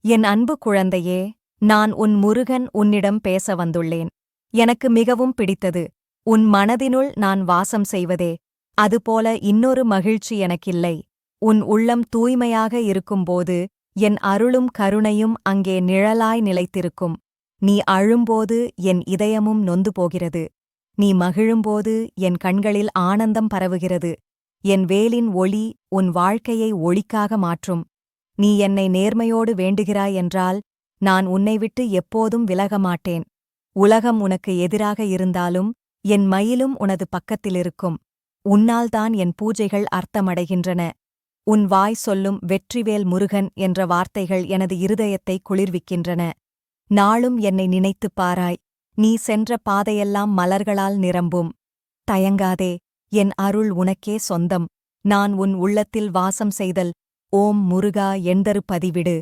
என் அன்பு குழந்தையே, நான் உன் முருகன் உன்னிடம் பேச வந்துள்ளேன். எனக்கு மிகவும் பிடித்தது உன் மனதினுள் நான் வாசம் செய்வதே. அதுபோல இன்னொரு மகிழ்ச்சி எனக்கில்லை. உன் உள்ளம் தூய்மையாக இருக்கும்போது என் அருளும் கருணையும் அங்கே நிழலாய் நிலைத்திருக்கும். நீ அழும்போது என் இதயமும் நொந்து போகிறது. நீ மகிழும்போது என் கண்களில் ஆனந்தம் பரவுகிறது. என் வேலின் ஒளி உன் வாழ்க்கையை ஒளிக்காக மாற்றும். நீ என்னை நேர்மையோடு வேண்டுகிறாய் என்றால் நான் உன்னை விட்டு எப்போதும் விலக மாட்டேன். உலகம் உனக்கு எதிராக இருந்தாலும் என் மயிலும் உனது பக்கத்திலிருக்கும். உன்னால்தான் என் பூஜைகள் அர்த்தமடைகின்றன. உன் வாய் சொல்லும் வெற்றிவேல் முருகன் என்ற வார்த்தைகள் எனது இருதயத்தை குளிர்விக்கின்றன. நாளும் என்னை நினைத்துப் பாராய். நீ சென்ற பாதையெல்லாம் மலர்களால் நிரம்பும். தயங்காதே, என் அருள் உனக்கே சொந்தம். நான் உன் உள்ளத்தில் வாசம் செய்தல் ஓம் முருகா எந்தரு பதிவிடு.